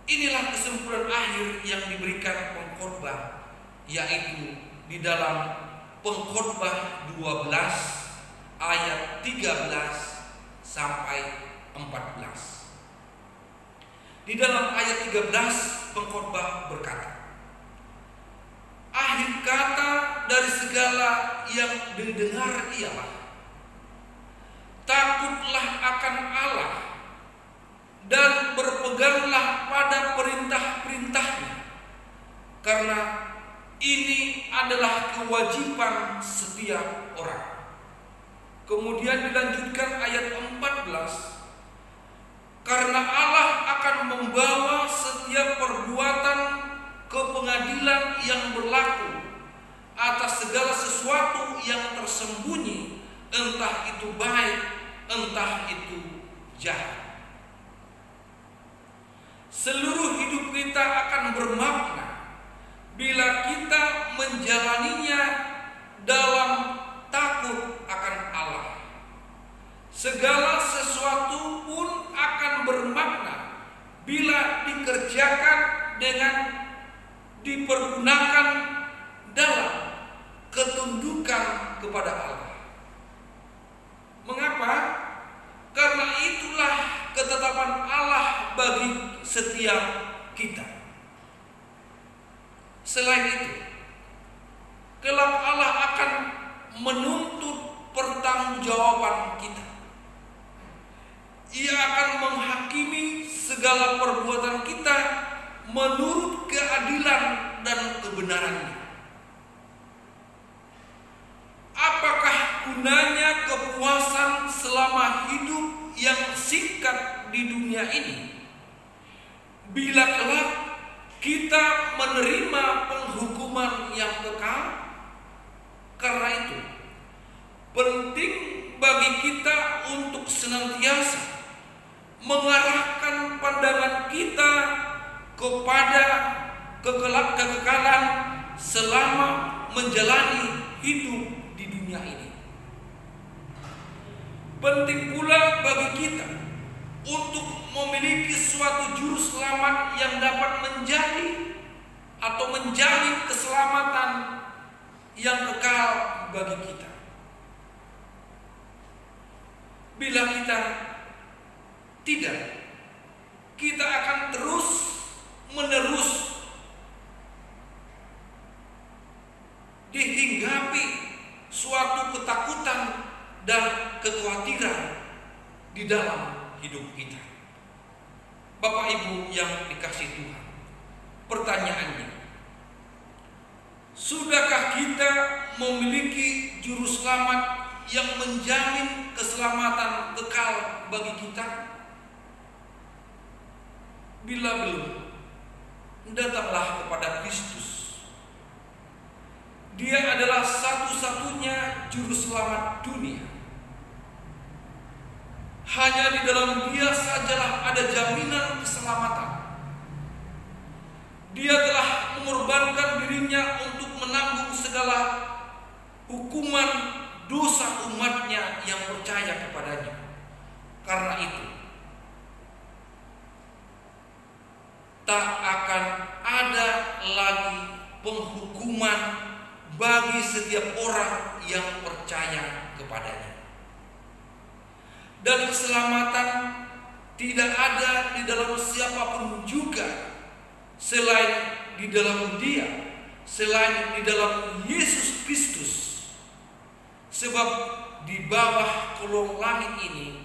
Inilah kesimpulan akhir yang diberikan pengkhotbah, yaitu di dalam Pengkhotbah 12 ayat 13 sampai 14. Di dalam ayat 13 pengkhotbah berkata, akhir kata dari segala yang didengar ialah, takutlah akan Allah dan berpeganglah pada perintah-perintahnya, karena ini adalah kewajiban setiap orang. Kemudian dilanjutkan ayat 14, karena Allah akan membawa setiap perbuatan ke pengadilan yang berlaku atas segala sesuatu yang tersembunyi, entah itu baik, entah itu jahat. Seluruh hidup kita akan bermakna bila kita menjalaninya dalam takut akan Allah. Segala sesuatu pun akan bermakna bila dikerjakan dengan dipergunakan dalam ketundukan kepada Allah. Mengapa? Karena itulah ketetapan Allah bagi setiap kita. Selain itu, kelak Allah akan menuntut pertanggungjawaban kita. Ia akan menghakimi segala perbuatan kita menurut keadilan dan kebenarannya. Apakah gunanya kepuasan selama hidup yang singkat di dunia ini bila kelak kita menerima penghukuman yang kekal? Karena itu penting bagi kita untuk senantiasa mengarahkan pandangan kita kepada kekekalan selama menjalani hidup di dunia ini. Penting pula bagi kita untuk memiliki suatu juru selamat yang dapat menjadi atau menjamin keselamatan yang kekal bagi kita. Bila kita tidak, kita akan terus menerus dihinggapi suatu ketakutan dan kekhawatiran di dalam hidup kita. Bapak Ibu yang dikasihi Tuhan, pertanyaannya, sudahkah kita memiliki juru selamat yang menjamin keselamatan kekal bagi kita? Bila belum, datanglah kepada Kristus. Dia adalah satu-satunya juru selamat dunia. Hanya di dalam Dia sajalah ada jaminan keselamatan. Dia telah mengorbankan dirinya untuk menanggung segala hukuman dosa umatnya yang percaya kepadanya. Karena itu, tak akan ada lagi penghukuman bagi setiap orang yang percaya kepadanya. Dan keselamatan tidak ada di dalam siapapun juga selain di dalam Dia, selain di dalam Yesus Kristus. Sebab di bawah kolong langit ini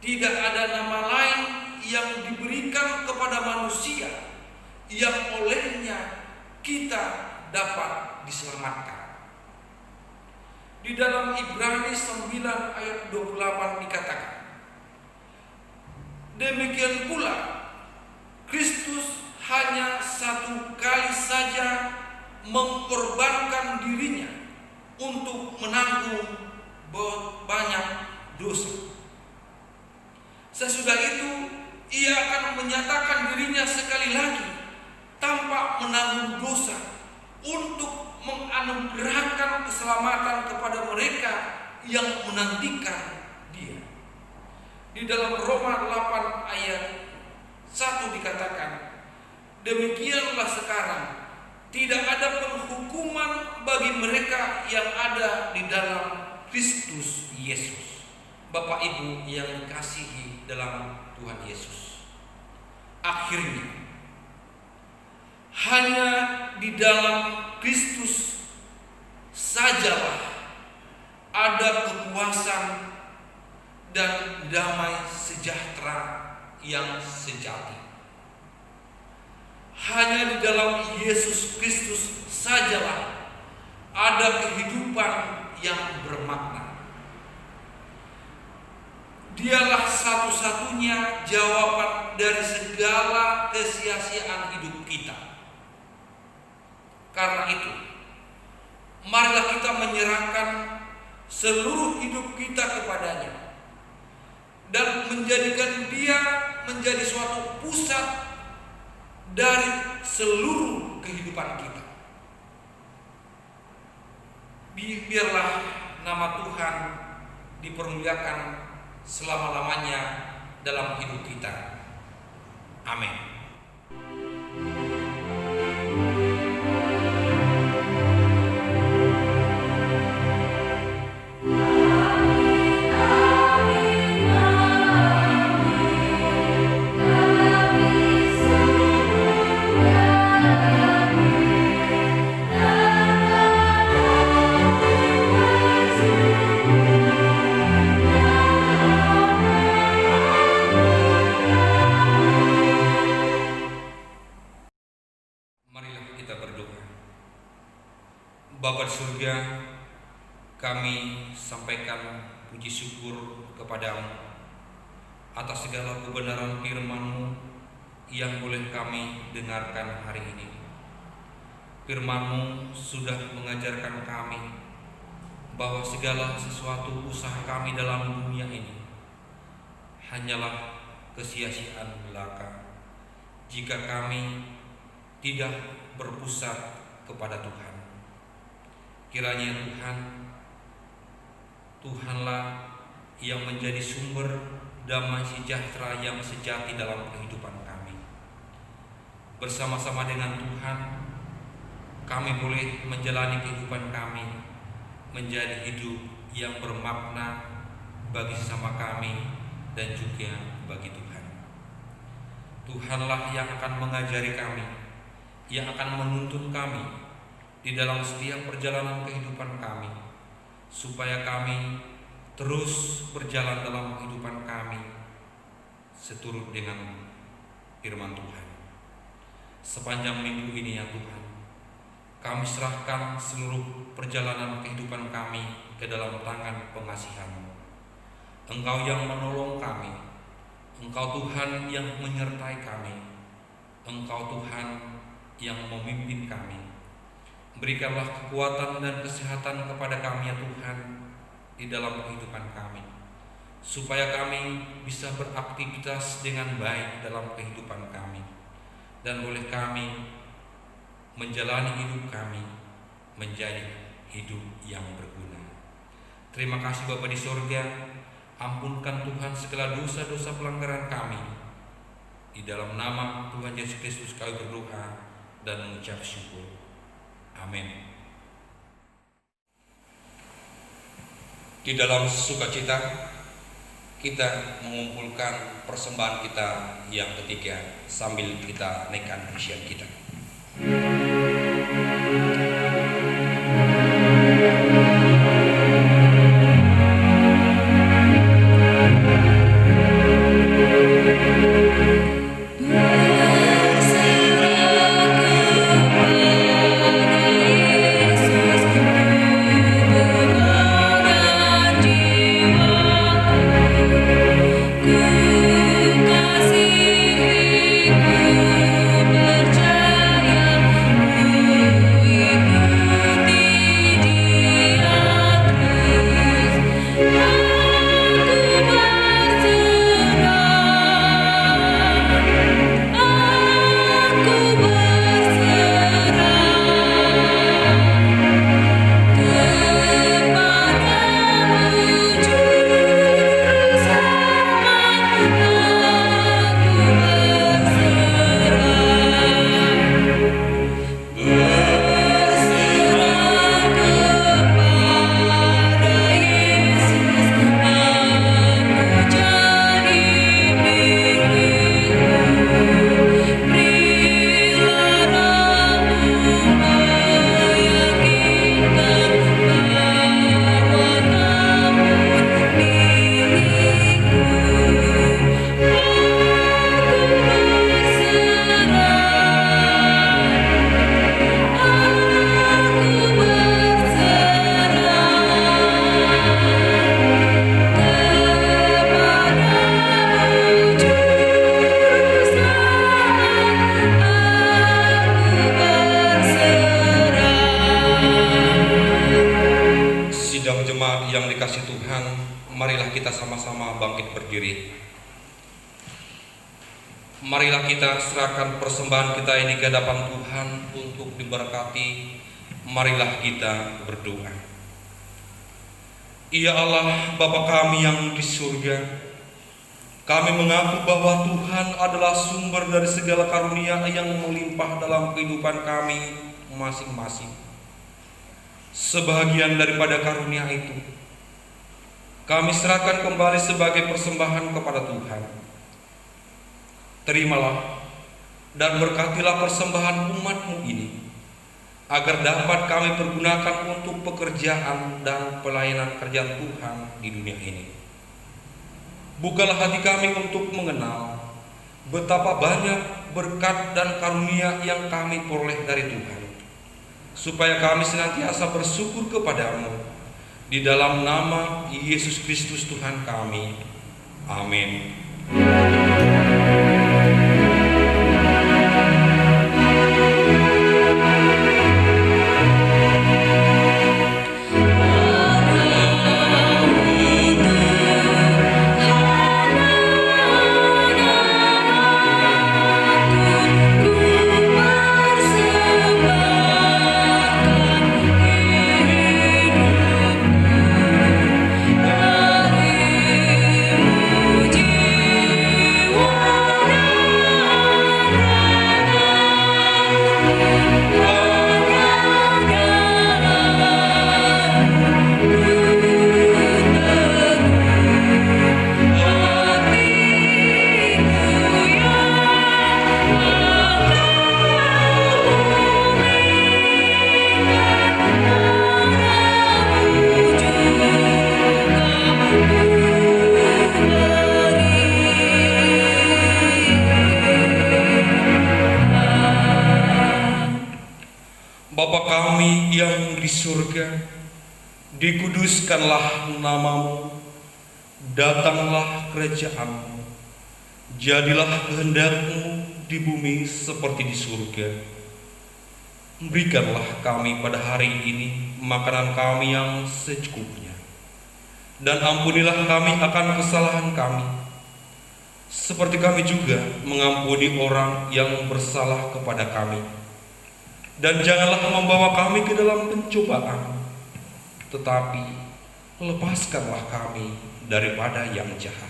tidak ada nama lain yang diberikan kepada manusia yang olehnya kita dapat diselamatkan. Di dalam Ibrani 9 ayat 28 dikatakan, demikian pula Kristus hanya satu kali saja mengorbankan dirinya untuk menanggung banyak dosa. Sesudah itu Ia akan menyatakan dirinya sekali lagi tanpa menanggung dosa untuk menganugerahkan keselamatan kepada mereka yang menantikan Dia. Di dalam Roma 8 ayat 1 dikatakan, demikianlah sekarang tidak ada penghukuman bagi mereka yang ada di dalam Kristus Yesus. Bapak Ibu yang dikasihi dalam Tuhan Yesus, akhirnya hanya di dalam Kristus sajalah ada kepuasan dan damai sejahtera yang sejati. Hanya di dalam Yesus Kristus sajalah ada kehidupan yang bermakna. Dialah satu-satunya jawaban dari segala kesia-siaan hidup kita. Karena itu, marilah kita menyerahkan seluruh hidup kita kepadanya dan menjadikan Dia menjadi suatu pusat dari seluruh kehidupan kita. Biarlah nama Tuhan dipermuliakan selama-lamanya dalam hidup kita. Amin. Bapa di surga, kami sampaikan puji syukur kepadamu atas segala kebenaran firman-Mu yang boleh kami dengarkan hari ini. Firman-Mu sudah mengajarkan kami bahwa segala sesuatu usaha kami dalam dunia ini hanyalah kesia-siaan belaka jika kami tidak berpusat kepada Tuhan. Kiranya Tuhanlah yang menjadi sumber damai sejahtera yang sejati dalam kehidupan kami. Bersama-sama dengan Tuhan, kami boleh menjalani kehidupan kami menjadi hidup yang bermakna bagi sesama kami dan juga bagi Tuhan. Tuhanlah yang akan mengajari kami, yang akan menuntun kami di dalam setiap perjalanan kehidupan kami, supaya kami terus berjalan dalam kehidupan kami seturut dengan firman Tuhan. Sepanjang minggu ini ya Tuhan, kami serahkan seluruh perjalanan kehidupan kami ke dalam tangan pengasihan-Mu. Engkau yang menolong kami, Engkau Tuhan yang menyertai kami, Engkau Tuhan yang memimpin kami. Berikanlah kekuatan dan kesehatan kepada kami ya Tuhan di dalam kehidupan kami, supaya kami bisa beraktivitas dengan baik dalam kehidupan kami, dan boleh kami menjalani hidup kami menjadi hidup yang berguna. Terima kasih Bapa di sorga, ampunkan Tuhan segala dosa-dosa pelanggaran kami. Di dalam nama Tuhan Yesus Kristus kami berdoa dan mengucap syukur. Amin. Di dalam sukacita kita mengumpulkan persembahan kita yang ketiga sambil kita naikkan pujian kita. Yang dikasih Tuhan, marilah kita sama-sama bangkit berdiri. Marilah kita serahkan persembahan kita ini ke hadapan Tuhan untuk diberkati. Marilah kita berdoa. Ya Allah, Bapa kami yang di surga, kami mengaku bahwa Tuhan adalah sumber dari segala karunia yang melimpah dalam kehidupan kami masing-masing. Sebahagian daripada karunia itu kami serahkan kembali sebagai persembahan kepada Tuhan. Terimalah dan berkatilah persembahan umat-Mu ini, agar dapat kami pergunakan untuk pekerjaan dan pelayanan kerjaan Tuhan di dunia ini. Bukalah hati kami untuk mengenal betapa banyak berkat dan karunia yang kami peroleh dari Tuhan, supaya kami senantiasa bersyukur kepadamu. Di dalam nama Yesus Kristus Tuhan kami. Amin. Bapa kami yang di surga, dikuduskanlah nama-Mu, datanglah kerajaan-Mu, jadilah kehendak-Mu di bumi seperti di surga. Berikanlah kami pada hari ini makanan kami yang secukupnya, dan ampunilah kami akan kesalahan kami, seperti kami juga mengampuni orang yang bersalah kepada kami. Dan janganlah membawa kami ke dalam pencobaan, tetapi lepaskanlah kami daripada yang jahat.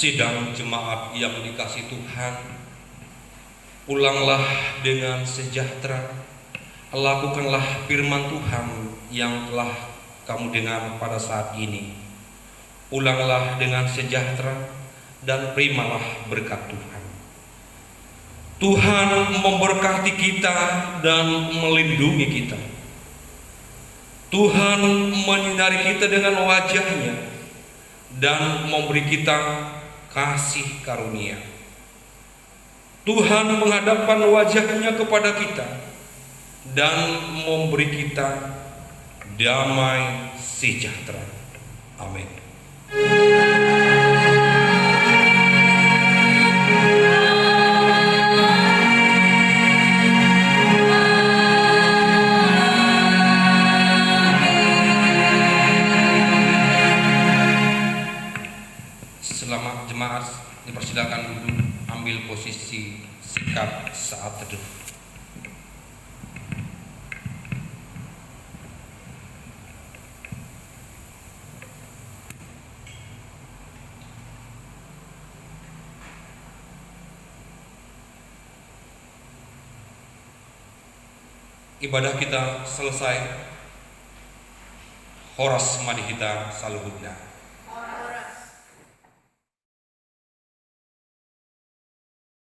Sidang jemaat yang dikasihi Tuhan, pulanglah dengan sejahtera, lakukanlah firman Tuhan yang telah kamu dengar pada saat ini. Pulanglah dengan sejahtera dan terimalah berkat Tuhan. Tuhan memberkati kita dan melindungi kita. Tuhan menyinari kita dengan wajah-Nya dan memberi kita kasih karunia. Tuhan menghadapkan wajah-Nya kepada kita dan memberi kita damai sejahtera. Amin. Selamat jemaat, dipersilakan duduk, ambil posisi sikap saat teduh. Ibadah kita selesai. Horas madihita saluhudna.